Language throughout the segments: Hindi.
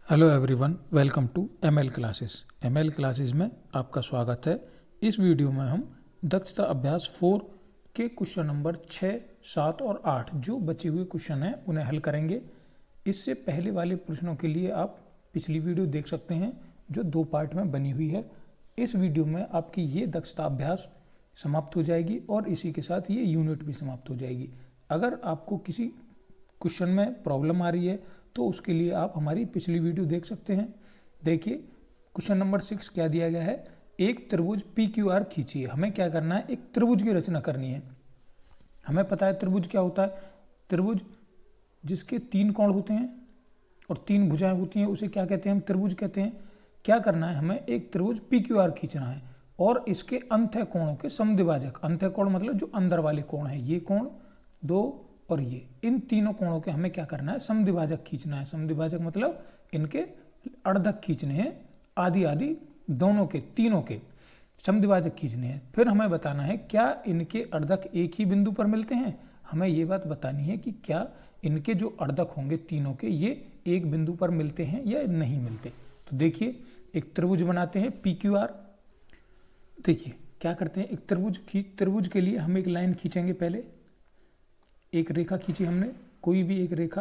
Hello everyone, welcome to ML classes. ML classes में आपका स्वागत है। इस वीडियो में हम दक्षता अभ्यास 4 के क्वेश्चन नंबर 6, 7 और 8 जो बचे हुए क्वेश्चन हैं उन्हें हल करेंगे। इससे पहले वाले प्रश्नों के लिए आप पिछली वीडियो देख सकते हैं जो 2 पार्ट में बनी हुई है। इस वीडियो में आपकी ये दक्षता अभ्यास समाप्त हो जाएगी और इसी के साथ ये यूनिट भी समाप्त हो जाएगी। अगर आपको किसी क्वेश्चन में प्रॉब्लम आ रही है तो उसके लिए आप हमारी पिछली वीडियो देख सकते हैं। देखिए क्वेश्चन नंबर 6 क्या दिया गया है। एक त्रिभुज PQR खींचिए। हमें क्या करना है, एक त्रिभुज की रचना करनी है। हमें पता है त्रिभुज क्या होता है। त्रिभुज जिसके 3 कोण होते हैं और 3 भुजाएं होती हैं उसे क्या कहते हैं, हम त्रिभुज कहते हैं। क्या करना है, हमें एक त्रिभुज PQR खींचना है और इसके अंतः कोणों के समद्विभाजक, अंतः कोण मतलब जो अंदर वाले कोण है, ये कोण 2 और ये, इन तीनों कोणों के हमें क्या करना है, समद्विभाजक खींचना है। समद्विभाजक मतलब इनके अर्धक खींचने हैं, आदि आदि दोनों के, तीनों के समद्विभाजक खींचने हैं। फिर हमें बताना है क्या इनके अर्धक एक ही बिंदु पर मिलते हैं। हमें ये बात बतानी है कि क्या इनके जो अर्धक होंगे तीनों के, ये एक बिंदु पर मिलते हैं या नहीं मिलते। तो देखिए एक त्रिभुज बनाते हैं PQR। देखिए क्या करते हैं, एक त्रिभुज के लिए हम एक लाइन खींचेंगे। पहले एक रेखा खींची हमने, कोई भी एक रेखा।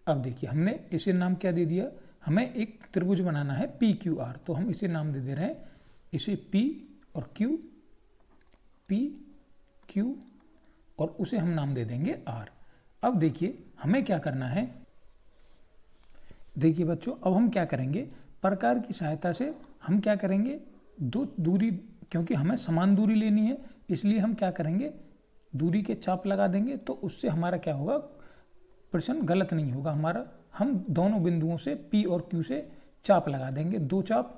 अब देखिए हमने इसे नाम क्या दे दिया, हमें एक त्रिभुज बनाना है PQR, तो हम इसे नाम दे रहे हैं, इसे P और Q, P Q और उसे हम नाम दे देंगे R। अब देखिए हमें क्या करना है, देखिए बच्चों अब हम क्या करेंगे, प्रकार की सहायता से हम क्या करेंगे, दो दूरी, क्योंकि हमें समान दूरी लेनी है इसलिए हम क्या करेंगे, दूरी के चाप लगा देंगे। तो उससे हमारा क्या होगा, प्रश्न गलत नहीं होगा हमारा। हम दोनों बिंदुओं से P और Q से चाप लगा देंगे। 2 चाप,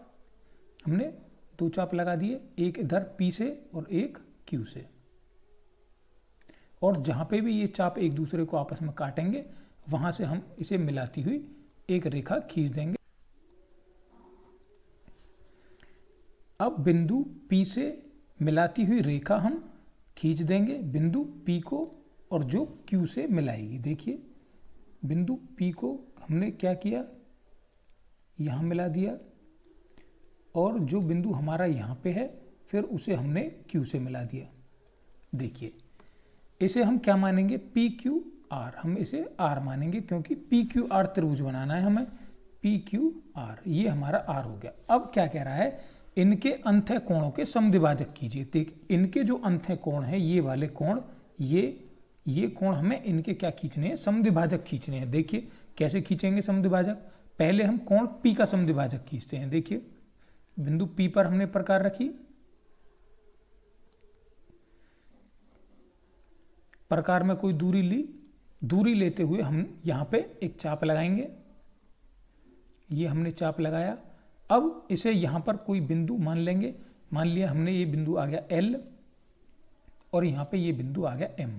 हमने 2 चाप लगा दिए, एक इधर P से और एक Q से। और जहाँ पे भी ये चाप एक दूसरे को आपस में काटेंगे वहाँ से हम इसे मिलाती हुई एक रेखा खींच देंगे। अब बिंदु P से मिलाती हुई रेखा हम खींच देंगे बिंदु P को, और जो Q से मिलाएगी। देखिए बिंदु P को हमने क्या किया, यहाँ मिला दिया, और जो बिंदु हमारा यहाँ पे है फिर उसे हमने Q से मिला दिया। देखिए इसे हम क्या मानेंगे, PQR, हम इसे R मानेंगे क्योंकि PQR त्रिभुज बनाना है हमें। PQR ये हमारा R हो गया। अब क्या कह रहा है, इनके अंतः कोणों के समद्विभाजक कीजिए। देख इनके जो अंतः कोण है, ये वाले कोण, ये कोण हमें इनके क्या खींचने हैं, समद्विभाजक खींचने हैं। देखिए कैसे खींचेंगे समद्विभाजक, पहले हम कोण P का समद्विभाजक खींचते हैं। देखिए बिंदु P पर हमने प्रकार रखी, प्रकार में कोई दूरी ली, दूरी लेते हुए हम यहाँ पे एक चाप लगाएंगे। ये हमने चाप लगाया। अब इसे यहाँ पर कोई बिंदु मान लेंगे, मान लिया हमने, ये बिंदु आ गया L और यहाँ पे ये बिंदु आ गया M।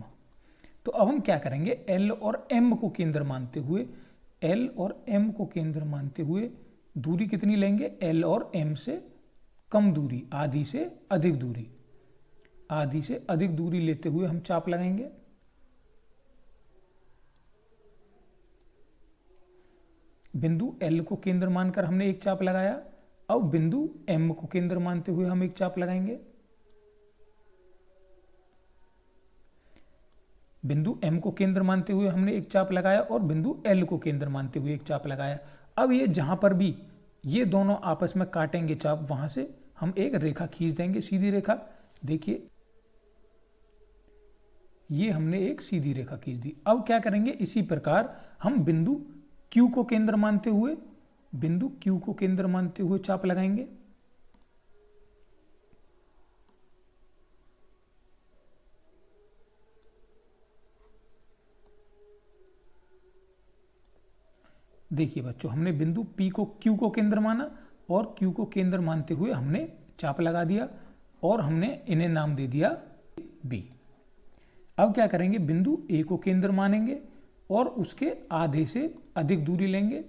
तो अब हम क्या करेंगे, L और M को केंद्र मानते हुए, L और M को केंद्र मानते हुए दूरी कितनी लेंगे, L और M से कम दूरी, आधी से अधिक दूरी, आधी से अधिक दूरी लेते हुए हम चाप लगाएंगे। बिंदु L को केंद्र मानकर हमने एक चाप लगाया। अब बिंदु M को केंद्र मानते हुए हम एक चाप लगाएंगे। बिंदु M को केंद्र मानते हुए हमने एक चाप लगाया और बिंदु L को केंद्र मानते हुए एक चाप लगाया। अब ये जहां पर भी ये दोनों आपस में काटेंगे चाप, वहां से हम एक रेखा खींच देंगे, सीधी रेखा। देखिए ये हमने एक सीधी रेखा खींच दी। अब क्या करेंगे, इसी प्रकार हम बिंदु Q को केंद्र मानते हुए, बिंदु Q को केंद्र मानते हुए चाप लगाएंगे। देखिए बच्चों हमने बिंदु P को Q को केंद्र माना और Q को केंद्र मानते हुए हमने चाप लगा दिया और हमने इन्हें नाम दे दिया B। अब क्या करेंगे, बिंदु A को केंद्र मानेंगे और उसके आधे से अधिक दूरी लेंगे,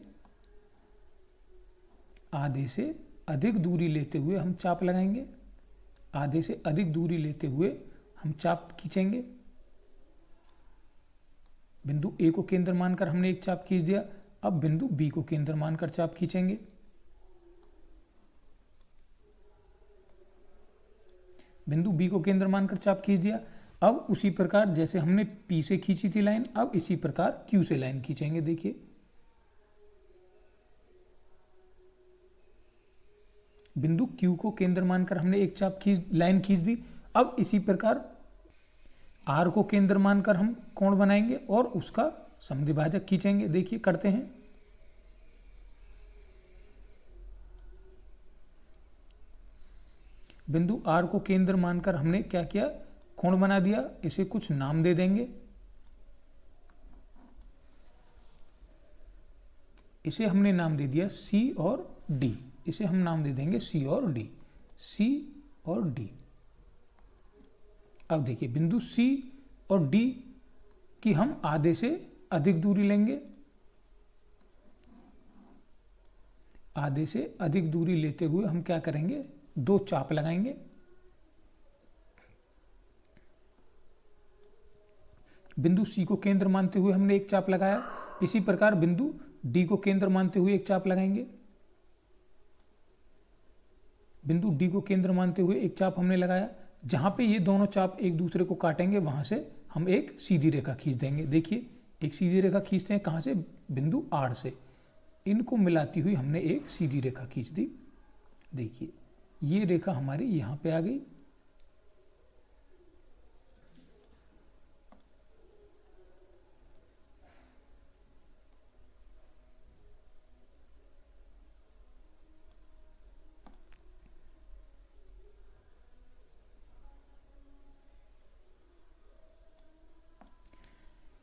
आधे से अधिक दूरी लेते हुए हम चाप लगाएंगे। आधे से अधिक दूरी लेते हुए हम चाप खींचेंगे। बिंदु ए को केंद्र मानकर हमने एक चाप खींच दिया। अब बिंदु बी को केंद्र मानकर चाप खींचेंगे। बिंदु बी को केंद्र मानकर चाप खींच दिया। अब उसी प्रकार जैसे हमने पी से खींची थी लाइन, अब इसी प्रकार क्यू से लाइन खींचेंगे। देखिए बिंदु क्यू को केंद्र मानकर हमने एक चाप लाइन खींच दी। अब इसी प्रकार आर को केंद्र मानकर हम कोण बनाएंगे और उसका समद्विभाजक खींचेंगे। देखिए करते हैं। बिंदु आर को केंद्र मानकर हमने क्या किया, कोण बना दिया। इसे कुछ नाम दे देंगे। इसे हमने नाम दे दिया सी और डी। इसे हम नाम दे देंगे सी और डी, सी और डी। अब देखिए बिंदु सी और डी की हम आधे से अधिक दूरी लेंगे। आधे से अधिक दूरी लेते हुए हम क्या करेंगे, दो चाप लगाएंगे। बिंदु सी को केंद्र मानते हुए हमने एक चाप लगाया। इसी प्रकार बिंदु डी को केंद्र मानते हुए एक चाप लगाएंगे। बिंदु डी को केंद्र मानते हुए एक चाप हमने लगाया। जहां पे ये दोनों चाप एक दूसरे को काटेंगे वहां से हम एक सीधी रेखा खींच देंगे। देखिए एक सीधी रेखा खींचते हैं। कहां से, बिंदु आर से। इनको मिलाती हुई हमने एक सीधी रेखा खींच दी। देखिए ये रेखा हमारी यहां पे आ गई।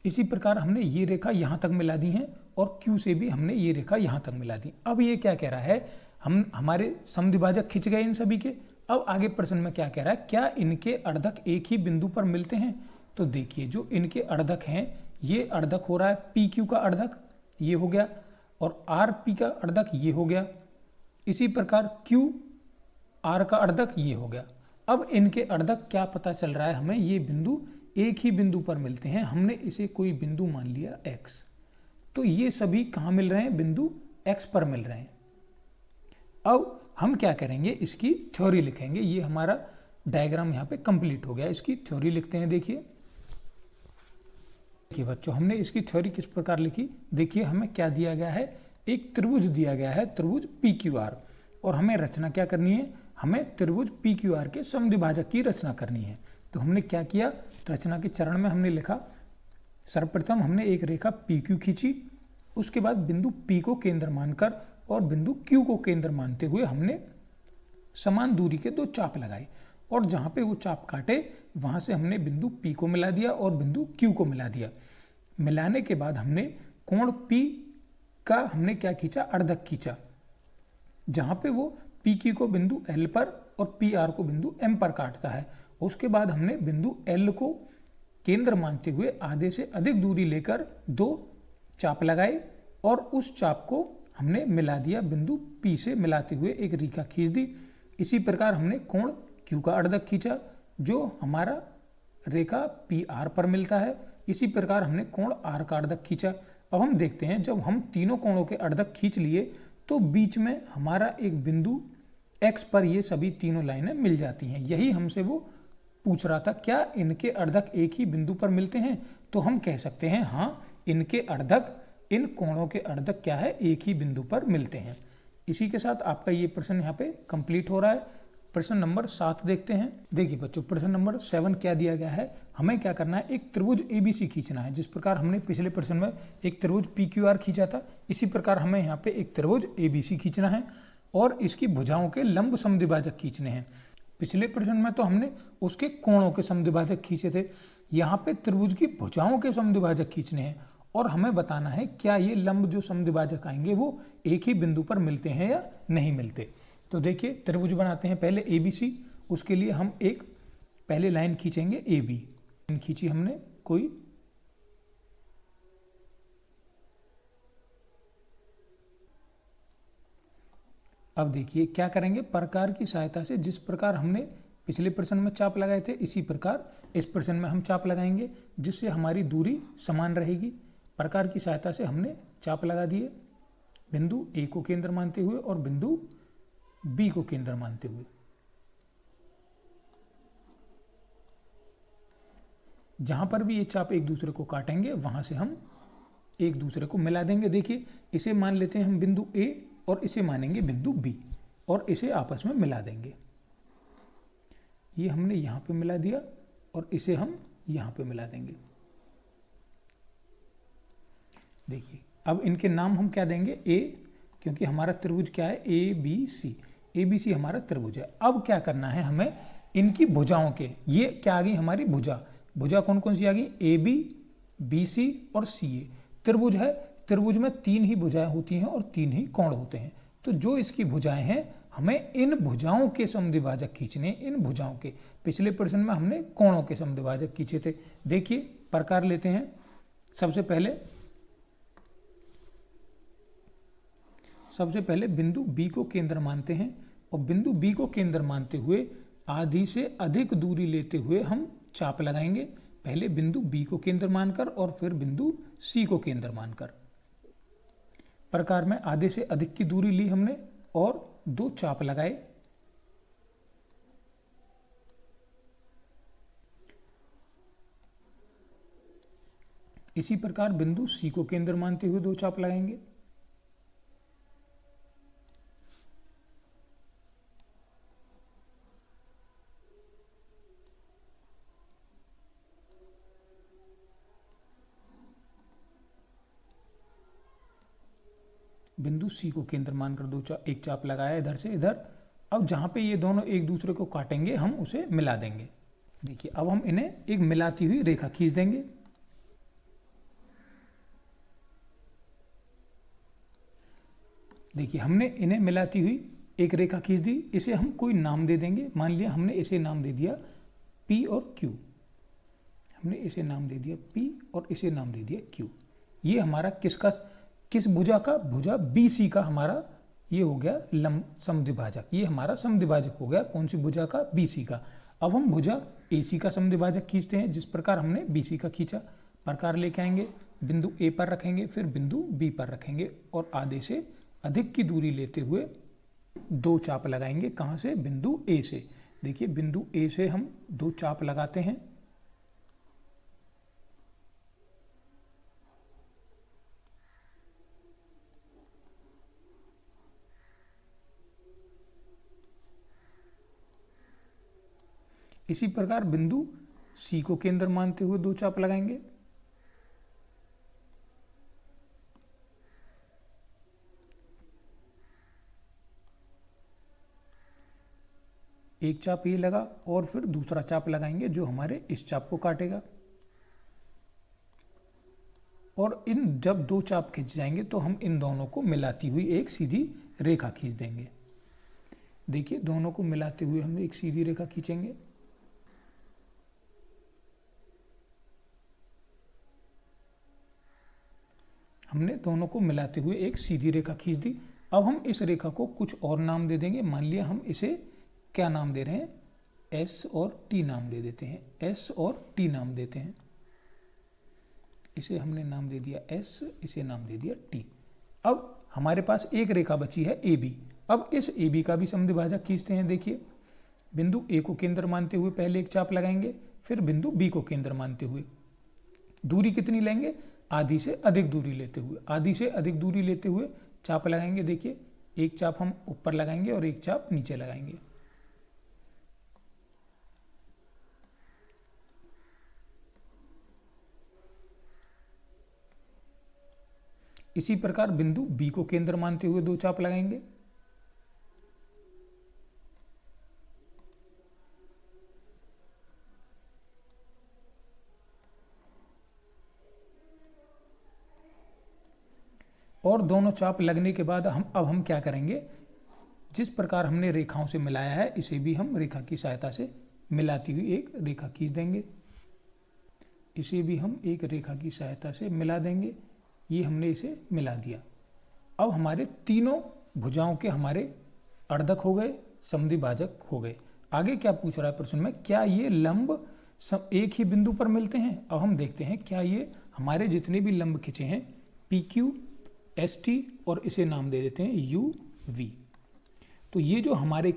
इसी प्रकार हमने ये रेखा यहाँ तक मिला दी है और Q से भी हमने ये रेखा यहाँ तक मिला दी। अब ये क्या कह रहा है, हम हमारे समद्विभाजक खिंच गए इन सभी के। अब आगे प्रश्न में क्या कह रहा है, क्या इनके अर्धक एक ही बिंदु पर मिलते हैं। तो देखिए जो इनके अर्धक हैं, ये अर्धक हो रहा है पी क्यू का अर्धक, ये हो गया, और आर पी का अर्धक ये हो गया। इसी प्रकार क्यू आर का अर्धक ये हो गया। अब इनके अर्धक क्या पता चल रहा है हमें, ये बिंदु एक ही बिंदु पर मिलते हैं। हमने इसे कोई बिंदु मान लिया x, तो ये सभी कहाँ मिल रहे हैं, बिंदु x पर मिल रहे हैं। अब हम क्या करेंगे, इसकी थ्योरी लिखेंगे। ये हमारा डायग्राम यहाँ पे कंप्लीट हो गया। इसकी थ्योरी लिखते हैं। देखिए बच्चों हमने इसकी थ्योरी किस प्रकार लिखी। देखिए हमें क्या दिया गया है, एक त्रिभुज दिया गया है, त्रिभुज पी क्यू आर, और हमें रचना क्या करनी है, हमें त्रिभुज पी क्यू आर के समद्विभाजक की रचना करनी है। तो हमने क्या किया, रचना के चरण में हमने लिखा, सर्वप्रथम हमने एक रेखा पी क्यू खींची। उसके बाद बिंदु पी को केंद्र मानकर और बिंदु क्यू को केंद्र मानते हुए हमने समान दूरी के दो चाप लगाए, और जहां पे वो चाप काटे वहां से हमने बिंदु पी को मिला दिया और बिंदु क्यू को मिला दिया। मिलाने के बाद हमने कोण पी का हमने क्या खींचा, अर्धक खींचा, जहां पे वो पी क्यू को बिंदु एल पर और पी आर को बिंदु एम पर काटता है। उसके बाद हमने बिंदु एल को केंद्र मानते हुए आधे से अधिक दूरी लेकर दो चाप लगाए, और उस चाप को हमने मिला दिया, बिंदु पी से मिलाते हुए एक रेखा खींच दी। इसी प्रकार हमने कोण क्यू का अर्धक खींचा, जो हमारा रेखा पी आर पर मिलता है। इसी प्रकार हमने कोण आर का अर्धक खींचा। अब हम देखते हैं, जब हम तीनों कोणों के अर्धक खींच लिए तो बीच में हमारा एक बिंदु एक्स पर ये सभी तीनों लाइनें मिल जाती हैं। यही हमसे वो पूछ रहा था, क्या इनके अर्धक एक ही बिंदु पर मिलते हैं। तो हम कह सकते हैं हाँ, इनके अर्धक, इन कोणों के अर्धक क्या है, एक ही बिंदु पर मिलते हैं। इसी के साथ आपका ये प्रश्न यहाँ पे कंप्लीट हो रहा है। प्रश्न नंबर 7 देखते हैं। देखिए बच्चों प्रश्न नंबर 7 क्या दिया गया है, हमें क्या करना है, एक त्रिभुज ABC खींचना है। जिस प्रकार हमने पिछले प्रश्न में एक त्रिभुज PQR खींचा था, इसी प्रकार हमें यहाँ पे एक त्रिभुज ABC खींचना है और इसकी भुजाओं के लंब समद्विभाजक खींचने हैं। पिछले प्रश्न में तो हमने उसके कोणों के समद्विभाजक खींचे थे, यहाँ पे त्रिभुज की भुजाओं के समद्विभाजक खींचने हैं, और हमें बताना है क्या ये लंब जो समद्विभाजक आएंगे वो एक ही बिंदु पर मिलते हैं या नहीं मिलते। तो देखिए त्रिभुज बनाते हैं पहले ABC। उसके लिए हम एक पहले लाइन खींचेंगे AB। लाइन खींची हमने कोई, अब देखिए क्या करेंगे, प्रकार की सहायता से जिस प्रकार हमने पिछले प्रश्न में चाप लगाए थे, इसी प्रकार इस प्रश्न में हम चाप लगाएंगे, जिससे हमारी दूरी समान रहेगी। प्रकार की सहायता से हमने चाप लगा दिए, बिंदु ए को केंद्र मानते हुए और बिंदु बी को केंद्र मानते हुए। जहां पर भी ये चाप एक दूसरे को काटेंगे वहां से हम एक दूसरे को मिला देंगे। देखिए इसे मान लेते हैं हम बिंदु ए और इसे मानेंगे बिंदु बी और इसे आपस में मिला देंगे। ये हमने यहां पे मिला दिया और इसे हम यहां पे मिला देंगे। देखिए अब इनके नाम हम क्या देंगे, ए, क्योंकि हमारा त्रिभुज क्या है, A B C. A B C हमारा त्रिभुज है। अब क्या करना है हमें, इनकी भुजाओं के, ये क्या आ गई हमारी भुजा, भुजा कौन कौन सी आ गई, ए बी, बी सी और सी ए। त्रिभुज है, त्रिभुज में 3 ही भुजाएं होती हैं और 3 ही कोण होते हैं। तो जो इसकी भुजाएं हैं हमें इन भुजाओं के समद्विभाजक खींचने, इन भुजाओं के। पिछले प्रश्न में हमने कोणों के समद्विभाजक खींचे थे। देखिए प्रकार लेते हैं। सबसे पहले बिंदु बी को केंद्र मानते हैं और बिंदु बी को केंद्र मानते हुए आधी से अधिक दूरी लेते हुए हम चाप लगाएंगे। पहले बिंदु बी को केंद्र मानकर और फिर बिंदु सी को केंद्र मानकर। प्रकार में आधे से अधिक की दूरी ली हमने और 2 चाप लगाए। इसी प्रकार बिंदु सी को केंद्र मानते हुए 2 चाप लगाएंगे। बिंदु सी को केंद्र मानकर एक चाप लगाया इधर से इधर। अब जहां पे ये दोनों एक दूसरे को काटेंगे हम उसे मिला देंगे। देखिए अब हम इन्हें एक मिलाती हुई रेखा खींच देंगे। देखिए हमने इन्हें मिलाती हुई एक रेखा खींच दी। इसे हम कोई नाम दे देंगे। मान लिया हमने इसे नाम दे दिया P और Q। हमने इसे नाम दे दिया P और इसे नाम दे दिया Q। ये हमारा किस भुजा का, भुजा BC का हमारा ये हो गया समद्विभाजक। ये हमारा समद्विभाजक हो गया कौन सी भुजा का, BC का। अब हम भुजा AC का समद्विभाजक खींचते हैं जिस प्रकार हमने BC का खींचा। प्रकार लेके आएंगे, बिंदु A पर रखेंगे, फिर बिंदु B पर रखेंगे और आधे से अधिक की दूरी लेते हुए 2 चाप लगाएंगे। कहाँ से, बिंदु A से। देखिए बिंदु A से हम 2 चाप लगाते हैं। इसी प्रकार बिंदु C को केंद्र मानते हुए 2 चाप लगाएंगे। एक चाप ये लगा और फिर दूसरा चाप लगाएंगे जो हमारे इस चाप को काटेगा। और इन जब 2 चाप खींच जाएंगे तो हम इन दोनों को मिलाती हुई एक सीधी रेखा खींच देंगे। देखिए दोनों को मिलाते हुए हम एक सीधी रेखा खींचेंगे। हमने दोनों को मिलाते हुए एक सीधी रेखा खींच दी। अब हम इस रेखा को कुछ और नाम दे देंगे। मान लिया हम इसे क्या नाम दे रहे हैं, S और T नाम दे देते हैं। S और T नाम देते हैं। इसे हमने नाम दे दिया S, इसे नाम दे दिया T। अब हमारे पास एक रेखा बची है AB। अब इस AB का भी समद्विभाजक खींचते हैं। देखिए बिंदु A को केंद्र मानते हुए पहले एक चाप लगाएंगे, फिर बिंदु B को केंद्र मानते हुए दूरी कितनी लेंगे, आधी से अधिक दूरी लेते हुए। आधी से अधिक दूरी लेते हुए चाप लगाएंगे। देखिए एक चाप हम ऊपर लगाएंगे और एक चाप नीचे लगाएंगे। इसी प्रकार बिंदु B को केंद्र मानते हुए 2 चाप लगाएंगे। और दोनों चाप लगने के बाद अब हम क्या करेंगे, जिस प्रकार हमने रेखाओं से मिलाया है इसे भी हम रेखा की सहायता से मिलाती हुई एक रेखा खींच देंगे। इसे भी हम एक रेखा की सहायता से मिला देंगे। ये हमने इसे मिला दिया। अब हमारे तीनों भुजाओं के हमारे अर्धक हो गए, समद्विभाजक हो गए। आगे क्या पूछ रहा है प्रश्न में, क्या ये लंब एक ही बिंदु पर मिलते हैं। अब हम देखते हैं क्या ये हमारे जितने भी लंब खिंचे हैं PQ, ST और इसे नाम दे देते हैं UV। तो ये जो हमारे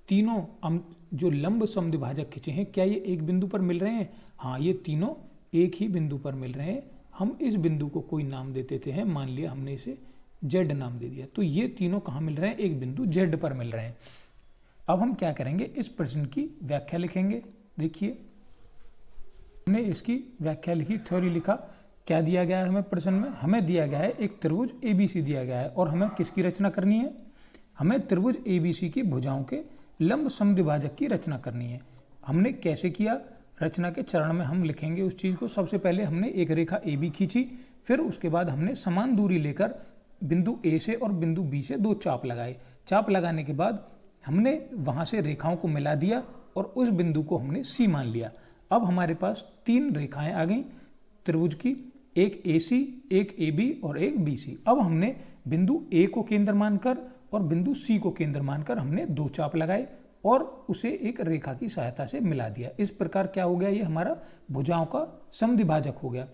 तीनों जो लंब समद्विभाजक खिंचे हैं, क्या ये एक बिंदु पर मिल रहे हैं? हाँ, ये तीनों एक ही बिंदु पर मिल रहे हैं। हम इस बिंदु को कोई नाम दे देते हैं, मान लिया हमने इसे Z नाम दे दिया। तो ये तीनों कहाँ मिल रहे हैं? एक बिंदु Z पर मिल रहे हैं। अब हम क्या करेंगे, इस प्रश्न की व्याख्या लिखेंगे। देखिए, हमने इसकी व्याख्या लिखी, थ्योरी लिखा। क्या दिया गया है हमें प्रश्न में? हमें दिया गया है एक त्रिभुज ABC दिया गया है और हमें किसकी रचना करनी है? हमें त्रिभुज ABC की भुजाओं के लंब समद्विभाजक की रचना करनी है। हमने कैसे किया? रचना के चरण में हम लिखेंगे उस चीज़ को। सबसे पहले हमने एक रेखा AB खींची, फिर उसके बाद हमने समान दूरी लेकर बिंदु A से और बिंदु B से 2 चाप लगाए। चाप लगाने के बाद हमने वहाँ से रेखाओं को मिला दिया और उस बिंदु को हमने C मान लिया। अब हमारे पास 3 रेखाएं आ गई त्रिभुज की, एक AC, एक AB और एक BC। अब हमने बिंदु A को केंद्र मानकर और बिंदु C को केंद्र मानकर हमने 2 चाप लगाए और उसे एक रेखा की सहायता से मिला दिया। इस प्रकार क्या हो गया? ये हमारा भुजाओं का समद्विभाजक हो गया।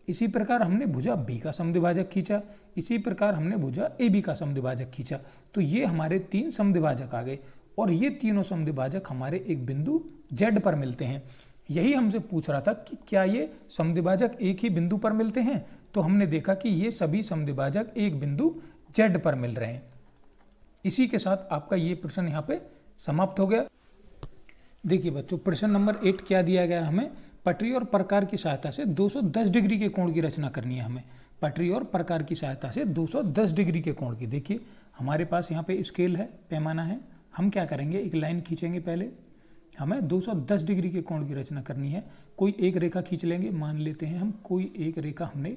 इसी प्रकार हमने भुजा B का समद्विभाजक खींचा, इसी प्रकार हमने भुजा AB का समद्विभाजक खींचा। तो ये हमारे 3 समद्विभाजक आ गए और ये तीनों समद्विभाजक हमारे एक बिंदु Z पर मिलते हैं। यही हमसे पूछ रहा था कि क्या ये समद्विभाजक एक ही बिंदु पर मिलते हैं? तो हमने देखा कि ये सभी समद्विभाजक एक बिंदु Z पर मिल रहे हैं। इसी के साथ आपका ये प्रश्न यहाँ पे समाप्त हो गया। देखिए बच्चों, प्रश्न नंबर 8 क्या दिया गया है हमें? पटरी और प्रकार की सहायता से 210 डिग्री के कोण की रचना करनी है हमें। पटरी और प्रकार की सहायता से 210 डिग्री के कोण की। देखिए हमारे पास यहाँ पे स्केल है, पैमाना है। हम क्या करेंगे, एक लाइन खींचेंगे। पहले हमें 210 डिग्री के कोण की रचना करनी है। कोई एक रेखा खींच लेंगे, मान लेते हैं हम कोई एक रेखा हमने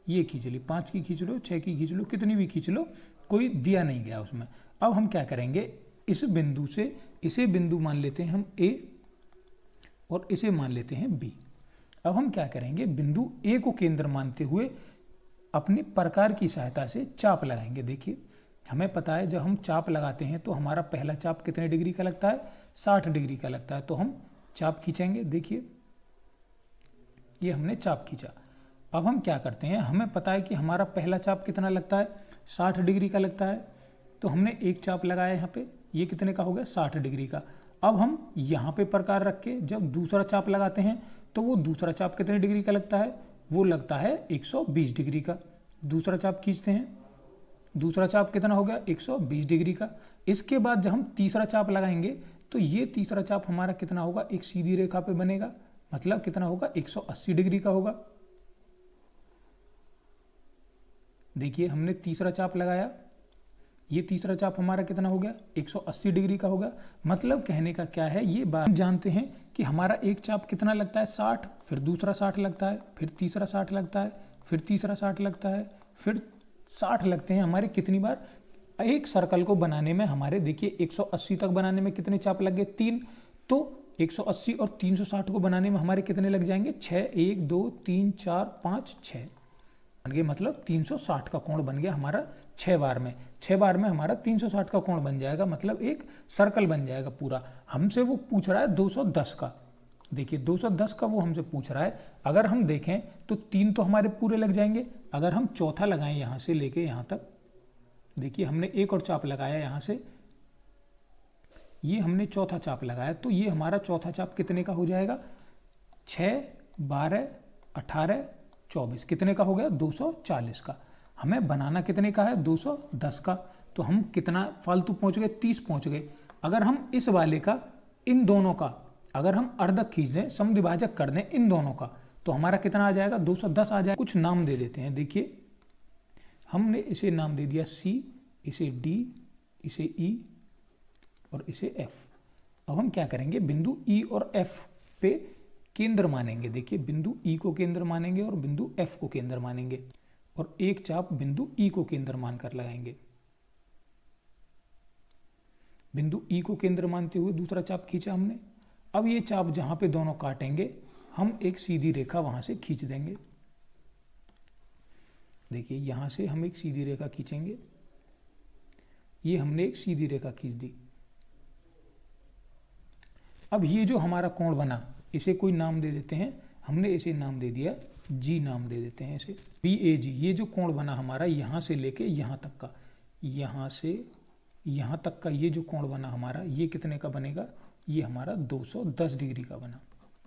ये खींच ली, 5 की खींच लो, 6 की खींच लो, कितनी भी खींच लो, कोई दिया नहीं गया उसमें। अब हम क्या करेंगे, इस बिंदु से इसे बिंदु मान लेते हैं हम A और इसे मान लेते हैं B। अब हम क्या करेंगे, बिंदु A को केंद्र मानते हुए अपने प्रकार की सहायता से चाप लगाएंगे। देखिए हमें पता है जब हम चाप लगाते हैं तो हमारा पहला चाप कितने डिग्री का लगता है? 60 डिग्री का लगता है। तो हम चाप खींचेंगे। देखिए ये हमने चाप खींचा। अब हम क्या करते हैं, हमें पता है कि हमारा पहला चाप कितना लगता है? 60 डिग्री का लगता है। तो हमने एक चाप लगाया यहाँ पे, ये कितने का हो गया? 60 डिग्री का। अब हम यहाँ पे प्रकार रख के जब दूसरा चाप लगाते हैं तो वो दूसरा चाप कितने डिग्री का लगता है? वो लगता है 120 डिग्री का। दूसरा चाप खींचते हैं, दूसरा चाप कितना हो गया? 120 डिग्री का। इसके बाद जब हम तीसरा चाप लगाएंगे तो ये तीसरा चाप हमारा कितना होगा? एक सीधी रेखा पे बनेगा, मतलब कितना होगा? 180 डिग्री का होगा। देखिए हमने तीसरा चाप लगाया, ये तीसरा चाप हमारा कितना हो गया? 180 डिग्री का होगा। मतलब कहने का क्या है, ये बात जानते हैं कि हमारा एक चाप कितना लगता है? 60, फिर दूसरा 60 लगता है, फिर तीसरा 60 लगता है, फिर तीसरा 60 लगता है, फिर 60 लगते हैं हमारे। कितनी बार? एक सर्कल को बनाने में हमारे देखिए 180 तक बनाने में कितने चाप लग गए? 3। तो 180 और 360 को बनाने में हमारे कितने लग जाएंगे? 6। 1 2 3 4 5 6 बन गए। मतलब 360 का कोण बन गया हमारा 6 बार में। 6 बार में हमारा 360 का कोण बन जाएगा, मतलब एक सर्कल बन जाएगा पूरा। हमसे वो पूछ रहा है 210 का। देखिए 210 का वो हमसे पूछ रहा है। अगर हम देखें तो 3 तो हमारे पूरे लग जाएंगे। अगर हम चौथा लगाएं यहाँ से लेके यहाँ तक, देखिए हमने एक और चाप लगाया यहाँ से, ये हमने चौथा चाप लगाया, तो ये हमारा चौथा चाप कितने का हो जाएगा? 6 12 18 24 कितने का हो गया? 240 का। हमें बनाना कितने का है? 210 का। तो हम कितना फालतू पहुंच गए? 30 पहुंच गए। अगर हम इस वाले का इन दोनों का अगर हम अर्धक खींच दें, समद्विभाजक कर दें इन दोनों का, तो हमारा कितना आ जाएगा? 210 आ जाएगा। कुछ नाम दे देते हैं। देखिए हमने इसे नाम दे दिया C, इसे D, इसे E और इसे F। अब हम क्या करेंगे, बिंदु E और F पे केंद्र मानेंगे। देखिए बिंदु E को केंद्र मानेंगे और बिंदु F को केंद्र मानेंगे और एक चाप बिंदु E को केंद्र मानकर लगाएंगे। बिंदु E को केंद्र मानते हुए दूसरा चाप खींचा हमने। अब ये चाप जहां पे दोनों काटेंगे हम एक सीधी रेखा वहां से खींच देंगे। देखिए यहां से हम एक सीधी रेखा खींचेंगे, ये हमने एक सीधी रेखा खींच दी। अब ये जो हमारा कोण बना इसे कोई नाम दे देते हैं। हमने इसे नाम दे दिया जी, नाम दे देते हैं इसे BAG। ये जो कोण बना हमारा यहाँ से लेके यहाँ तक का, यहाँ से यहाँ तक का ये जो कोण बना हमारा, ये कितने का बनेगा, ये हमारा 210 डिग्री का बना।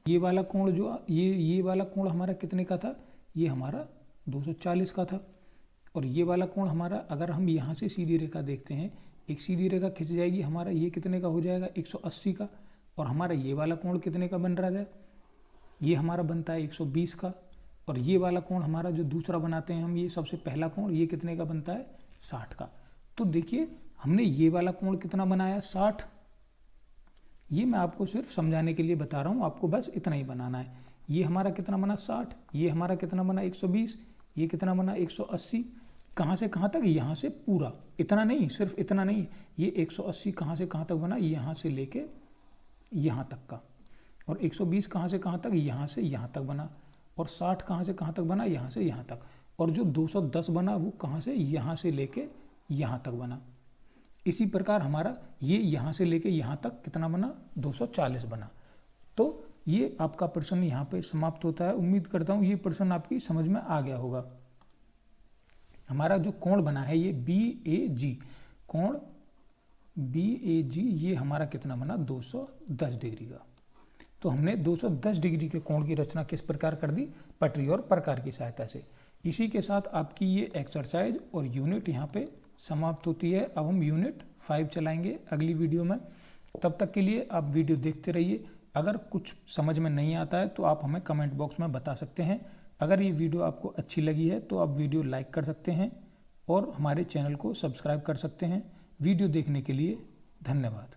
ये वाला कोण जो ये वाला कोण हमारा कितने का था, ये हमारा 240 का था। और ये वाला कोण हमारा, अगर हम यहाँ से सीधी रेखा देखते हैं, एक सीधी रेखा खिंच जाएगी हमारा, ये कितने का हो जाएगा 180 का। और हमारा ये वाला कोण कितने का बन रहा है, ये हमारा बनता है 120 का। और ये वाला कोण हमारा जो दूसरा बनाते हैं हम, ये सबसे पहला कोण, ये कितने का बनता है 60 का। तो देखिए हमने ये वाला कोण कितना बनाया 60। ये मैं आपको सिर्फ समझाने के लिए बता रहा हूँ, आपको बस इतना ही बनाना है। ये हमारा कितना बना 60, ये हमारा कितना बना 120, ये कितना बना 180। कहाँ से कहाँ तक, यहाँ से पूरा, इतना नहीं, सिर्फ इतना नहीं, ये 180 कहाँ से कहाँ तक बना, यहाँ से लेके यहाँ तक का। और 120 कहाँ से कहाँ तक, यहाँ से यहाँ तक बना। और 60 कहाँ से कहाँ तक बना, यहाँ से यहाँ तक। और जो 210 बना वो कहाँ से, यहाँ से लेके यहाँ तक बना। इसी प्रकार हमारा ये यहाँ से लेके यहाँ तक कितना बना, 240 बना। तो ये आपका प्रश्न यहाँ पे समाप्त होता है। उम्मीद करता हूँ ये प्रश्न आपकी समझ में आ गया होगा। हमारा जो कोण बना है ये BAG, कोण BAG, ये हमारा कितना बना 210 डिग्री का। तो हमने 210 डिग्री के कोण की रचना किस प्रकार कर दी, पटरी और प्रकार की सहायता से। इसी के साथ आपकी ये एक्सरसाइज और यूनिट यहाँ पे समाप्त होती है। अब हम यूनिट 5 चलाएंगे अगली वीडियो में। तब तक के लिए आप वीडियो देखते रहिए। अगर कुछ समझ में नहीं आता है तो आप हमें कमेंट बॉक्स में बता सकते हैं। अगर ये वीडियो आपको अच्छी लगी है तो आप वीडियो लाइक कर सकते हैं और हमारे चैनल को सब्सक्राइब कर सकते हैं। वीडियो देखने के लिए धन्यवाद।